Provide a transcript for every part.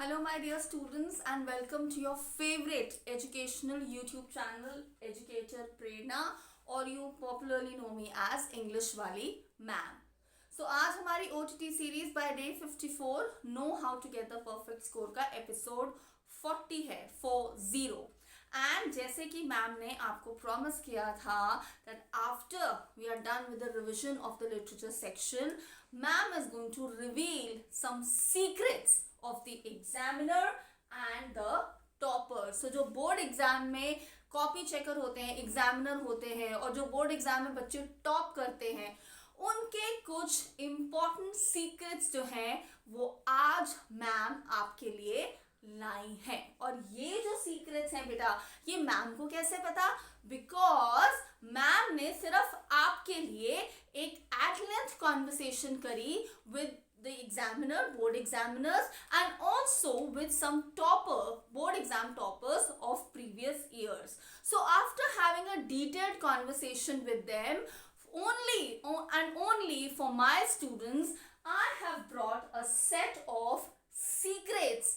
Hello, my dear students, and welcome to your favorite educational YouTube channel, Educator Prerna, or you popularly know me as English Wali Ma'am. So आज हमारी OTT series by day 54 know how to get the perfect score का episode 40 है 40। And जैसे कि ma'am ने आपको promise किया था that after we are done with the revision of the literature section, ma'am is going to reveal some secrets of the examiner and the topper. So जो board exam में copy checker होते हैं, examiner होते हैं और जो board exam में बच्चे टॉप करते हैं, उनके कुछ इम्पॉर्टेंट सीक्रेट्स जो हैं वो आज मैम आपके लिए लाई हैं। और ये जो सीक्रेट्स हैं बेटा, ये मैम को कैसे पता? बिकॉज मैम ने सिर्फ आपके लिए एक एट लेंथ कॉन्वर्सेशन करी with the examiner, board examiners, and also with some board exam toppers of previous years. So after having a detailed conversation with them, only for my students, I have brought a set of secrets,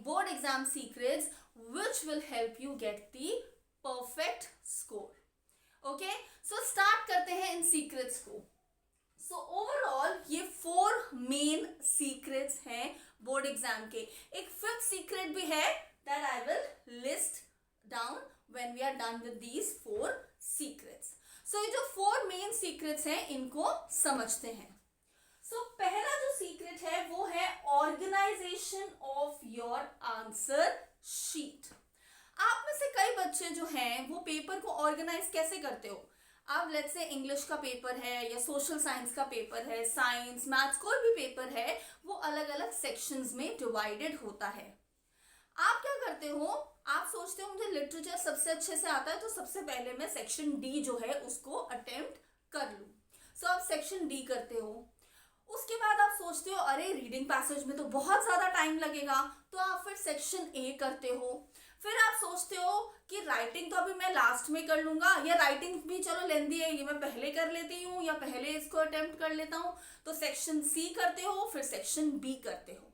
board exam secrets, which will help you get the perfect score. Okay, so start करते हैं इन secrets को। सो overall ये 4 main secrets हैं board exam के। एक 5th secret भी है that I will list down when we are done with these 4 secrets. So ये जो 4 मेन सीक्रेट्स हैं इनको समझते हैं। सो पहला जो सीक्रेट है वो है organisation of your answer sheet. आप में से कई बच्चे जो हैं वो पेपर को ऑर्गेनाइज कैसे करते हो? अब लेट्स से इंग्लिश का पेपर है या सोशल साइंस का पेपर है, साइंस मैथ्स कोई भी पेपर है, वो अलग अलग सेक्शंस में डिवाइडेड होता है। आप क्या करते हो? आप सोचते हो मुझे लिटरेचर सबसे अच्छे से आता है तो सबसे पहले मैं सेक्शन डी जो है उसको अटेम्प्ट कर लूँ। सो आप सेक्शन डी करते हो। उसके बाद आप सोचते हो अरे रीडिंग पैसेज में तो बहुत ज़्यादा टाइम लगेगा, तो आप फिर सेक्शन ए करते हो। फिर आप सोचते हो कि राइटिंग तो अभी मैं लास्ट में कर लूंगा, या राइटिंग भी चलो लेंदी है, ये मैं पहले कर लेती हूँ या पहले इसको अटेम्प्ट कर लेता हूँ, तो सेक्शन सी करते हो, फिर सेक्शन बी करते हो।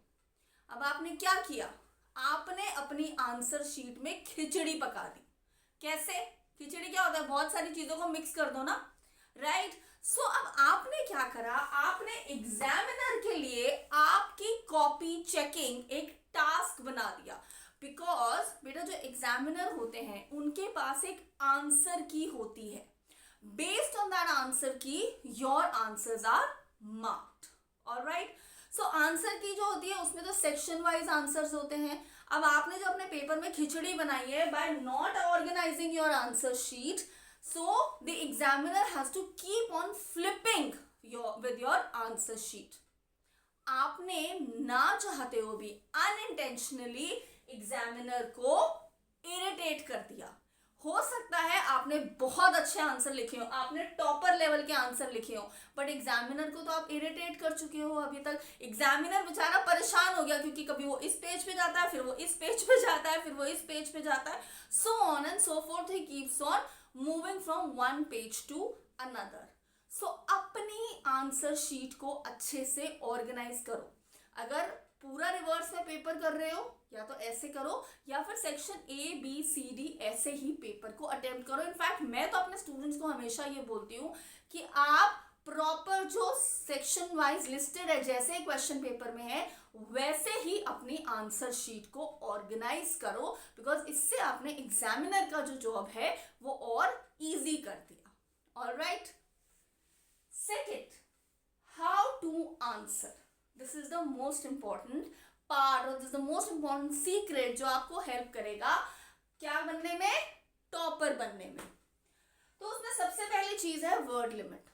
अब आपने क्या किया? आपने अपनी आंसर शीट में खिचड़ी पका दी। कैसे? खिचड़ी क्या होता है? बहुत सारी चीजों को मिक्स कर दो ना, राइट? सो अब आपने क्या करा? आपने एग्जामिनर के लिए आपकी कॉपी चेकिंग एक टास्क बना दिया। बिकॉज बेटा जो एग्जामिनर होते हैं उनके पास एक आंसर की होती है। Based on that answer key your answers are marked. Alright, so answer key जो होती है उसमें तो सेक्शन वाइज आंसर्स होते हैं। अब आपने जो अपने पेपर में खिचड़ी बनाई है by not organising your answer sheet, so the examiner has to keep on flipping with your answer sheet. आपने ना चाहते हो भी अनइंटेंशनली एग्जामिनर को इरिटेट कर दिया। हो सकता है आपने बहुत अच्छे आंसर लिखे हो, आपने टॉपर लेवल के आंसर लिखे हो, बट एग्जामिनर को तो आप इरिटेट कर चुके हो अभी तक। एग्जामिनर बेचारा परेशान हो गया क्योंकि कभी वो इस पेज पे जाता है, फिर वो इस पेज पे जाता है, फिर वो इस पेज पे जाता है, so on and so forth, he keeps on moving from one page to another. So अपनी आंसर शीट को अच्छे से ऑर्गेनाइज करो। अगर पूरा रिवर्स में पेपर कर रहे हो या तो ऐसे करो, या फिर section A B C D ऐसे ही पेपर को अटेम्प्ट करो। इनफैक्ट मैं तो अपने स्टूडेंट्स को हमेशा ये बोलती हूँ कि आप प्रॉपर जो सेक्शन वाइज लिस्टेड है, जैसे क्वेश्चन पेपर में है वैसे ही अपनी आंसर शीट को ऑर्गेनाइज करो, बिकॉज इससे आपने एग्जामिनर का जो जॉब है वो और इजी कर दिया। Alright, second, how to answer. This is the most important part, और this is the most important secret जो आपको हेल्प करेगा क्या बनने में? टॉपर बनने में। तो उसमें सबसे पहली चीज है वर्ड लिमिट।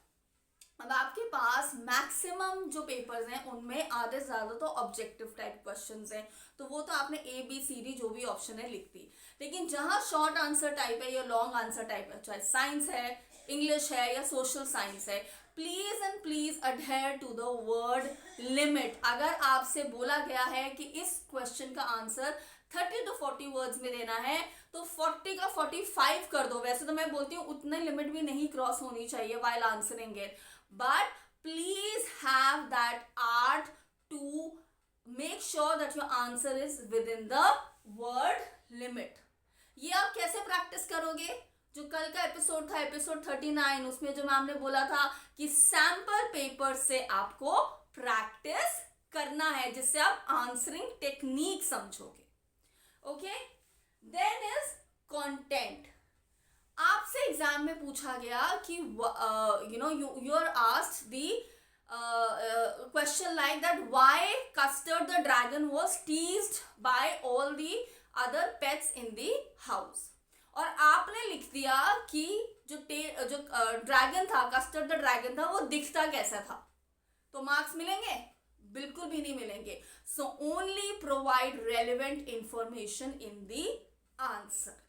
अब आपके पास मैक्सिमम जो पेपर्स हैं उनमें आधे ज्यादा तो ऑब्जेक्टिव टाइप क्वेश्चंस हैं, तो वो तो आपने ए बी सी डी जो भी ऑप्शन है लिख दी। लेकिन जहां शॉर्ट आंसर टाइप है या लॉन्ग आंसर टाइप है, चाहे साइंस है, इंग्लिश है या सोशल साइंस है, please and please adhere to the word limit. अगर आपसे बोला गया है कि इस क्वेश्चन का आंसर 30 to 40 वर्ड्स में देना है तो 40 का 45 कर दो। वैसे तो मैं बोलती हूँ उतने लिमिट भी नहीं क्रॉस होनी चाहिए while answering it, but please have that art to make sure that your answer is with in the word limit. ये आप कैसे प्रैक्टिस करोगे? जो कल का एपिसोड था, एपिसोड 39, उसमें जो मैम ने बोला था कि सैंपल पेपर से आपको प्रैक्टिस करना है, जिससे आप आंसरिंग टेक्निक समझोगे. Okay, then is content. आपसे एग्जाम में पूछा गया कि you are asked the question like that, why Custard the dragon was teased by all the other pets in the house. और आपने लिख दिया कि जो ड्रैगन था, कस्टर्ड द ड्रैगन था, वो दिखता कैसा था. तो मार्क्स मिलेंगे? बिल्कुल भी नहीं मिलेंगे. So only provide relevant information in the answer.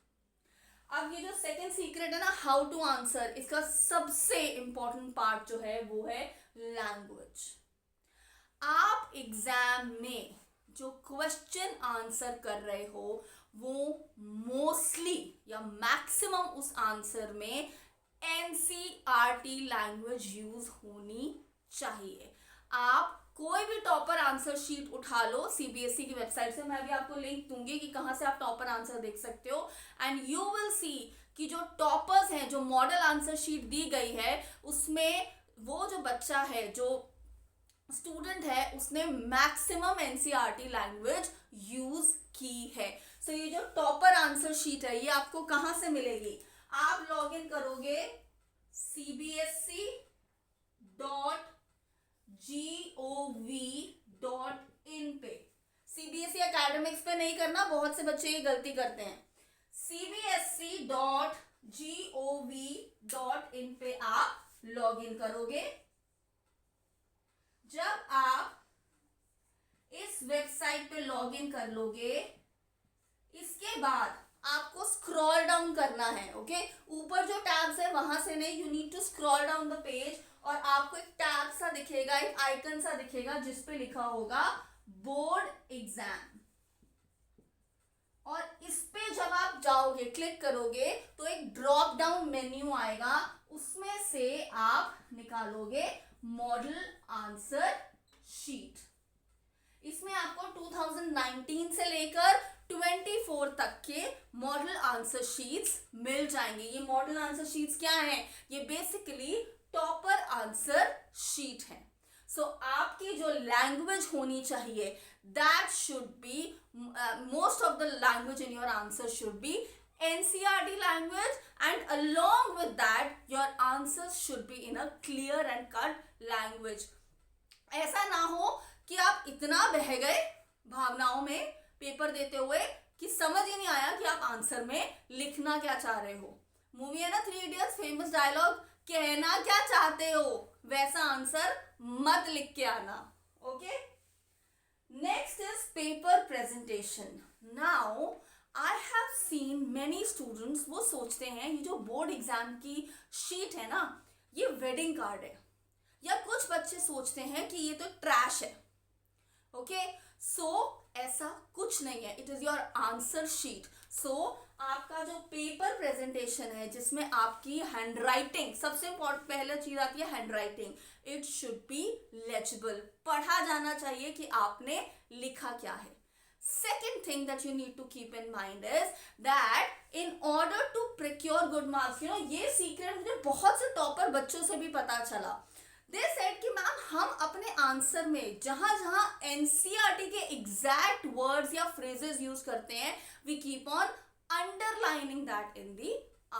अब ये जो सेकेंड सीक्रेट है ना, हाउ टू आंसर, इसका सबसे इंपॉर्टेंट पार्ट जो है वो है लैंग्वेज. आप एग्जाम में जो क्वेश्चन आंसर कर रहे हो वो मोस्टली या मैक्सिमम उस आंसर में एनसीईआरटी लैंग्वेज यूज होनी चाहिए. आप कोई भी टॉपर आंसर शीट उठा लो सीबीएसई की वेबसाइट से, मैं भी आपको लिंक दूंगी कि कहाँ से आप टॉपर आंसर देख सकते हो. एंड यू विल सी कि जो टॉपर्स हैं, जो मॉडल आंसर शीट दी गई है, उसमें वो जो बच्चा है, जो स्टूडेंट है, उसने मैक्सिमम एनसीईआरटी लैंग्वेज यूज की है. सो ये जो टॉपर आंसर शीट है, ये आपको कहाँ से मिलेगी? आप लॉग इन करोगे cbsc.gov.in पे. सीबीएसई एकेडमिक्स पे नहीं करना, बहुत से बच्चे ये गलती करते हैं. cbsc.gov.in पे आप लॉग इन करोगे. जब आप इस वेबसाइट पे लॉग इन कर लोगे, इसके बाद आपको स्क्रॉल डाउन करना है. ओके, ऊपर जो टैब्स है वहां से नहीं, you need to scroll down the page और आपको एक टैब सा दिखेगा, एक आइकन सा दिखेगा जिस पे लिखा होगा बोर्ड एग्जाम. और इस पे जब आप जाओगे, क्लिक करोगे, तो एक ड्रॉप डाउन मेन्यू आएगा, उसमें से आप निकालोगे मॉडल आंसर शीट. इसमें आपको 2019 से लेकर 24 तक के मॉडल आंसर शीट्स मिल जाएंगे. ये मॉडल आंसर शीट्स क्या हैं? ये बेसिकली टॉपर आंसर शीट है. सो आपकी जो लैंग्वेज होनी चाहिए, that should be, most of the language in your answer should be NCERT language, and along with that your answers should be in a clear and cut language. ऐसा ना हो कि आप इतना बह गए भावनाओं में पेपर देते हुए कि समझ ही नहीं आया कि आप आंसर में लिखना क्या चाह रहे हो. मूवी है ना 3 Idiots, फेमस डायलॉग, कहना क्या चाहते हो वैसा आंसर मत लिख के आना. Okay, next is paper presentation. Now I have seen many students, वो सोचते हैं ये जो बोर्ड एग्जाम की शीट है ना, ये वेडिंग कार्ड है. या कुछ बच्चे सोचते हैं कि ये तो ट्रैश है. ओके, सो ऐसा कुछ नहीं है. It is your answer sheet. So आपका जो पेपर प्रेजेंटेशन है, जिसमें आपकी हैंड राइटिंग, सबसे इम्पोर्टेंट पहले चीज आती है hand writing. It should B legible, पढ़ा जाना चाहिए कि आपने लिखा क्या है. Second thing that you need to keep in mind is that in order to procure good marks, ये सीक्रेट मुझे बहुत से टॉपर बच्चों से भी पता चला. They said कि मैम हम अपने आंसर में जहां जहां एनसीईआरटी के एग्जैक्ट वर्ड्स या फ्रेजेस यूज करते हैं, we keep on underlining that in the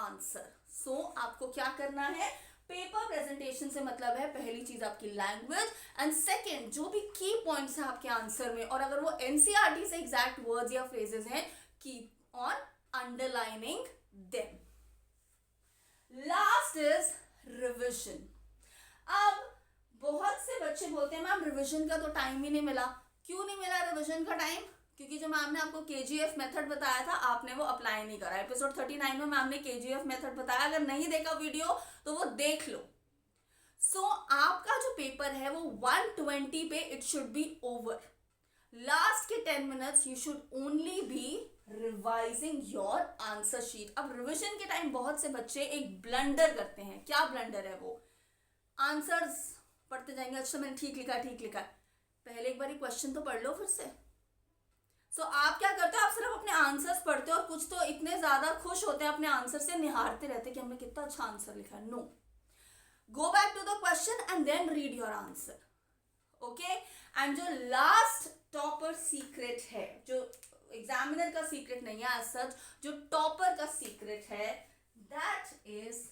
answer. So आपको क्या करना है? पेपर प्रेजेंटेशन से मतलब है पहली चीज आपकी लैंग्वेज, एंड सेकंड जो भी की पॉइंट्स हैं आपके आंसर में, और अगर वो एनसीईआरटी से एग्जैक्ट वर्ड्स या फ्रेजेस हैं, keep on underlining them. Last is revision. अब बहुत से बच्चे बोलते हैं मैम रिविजन का तो टाइम ही नहीं मिला. क्यों नहीं मिला रिविजन का टाइम? क्योंकि जो मैम ने आपको केजीएफ मेथड बताया था, आपने वो अप्लाई नहीं करा. एपिसोड 39 में मैम ने केजीएफ मेथड बताया, अगर नहीं देखा वीडियो तो वो देख लो. सो आपका जो पेपर है वो 120 पे it should be over. Last के 10 minutes you should only be revising your answer sheet. अब रिविजन के टाइम बहुत से बच्चे एक ब्लंडर करते हैं. क्या ब्लंडर है वो? आंसर्स पढ़ते जाएंगे, अच्छा मैंने ठीक लिखा. पहले एक बार क्वेश्चन तो पढ़ लो फिर से. सो आप क्या करते हो, आप सिर्फ अपने आंसर्स पढ़ते हो और कुछ तो इतने ज्यादा खुश होते हैं अपने आंसर से, निहारते रहते कि हमने कितना अच्छा आंसर लिखा है. No, go back to the question and then read your answer. Okay. And जो लास्ट टॉपर सीक्रेट है, जो एग्जामिनर का सीक्रेट नहीं है एज सच, जो टॉपर का सीक्रेट है, that is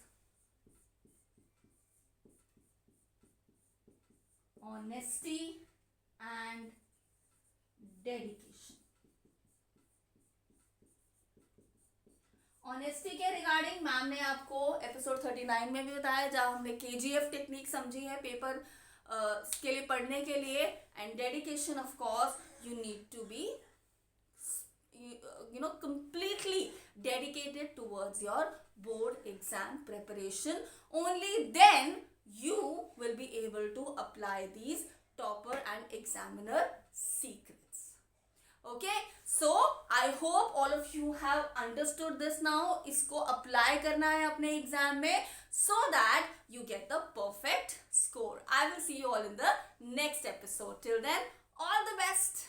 honesty and dedication. Honesty के रिगार्डिंग मैम ने आपको एपिसोड 39 में भी बताया, जहां हमने केजीएफ टेक्निक समझी है पेपर के लिए पढ़ने के लिए. And dedication of course, you need to be completely dedicated towards your board exam preparation. Only then you will be able to apply these topper and examiner secrets. Okay, so I hope all of you have understood this now. इसको apply करना है अपने exam में so that you get the perfect score. I will see you all in the next episode. Till then, all the best.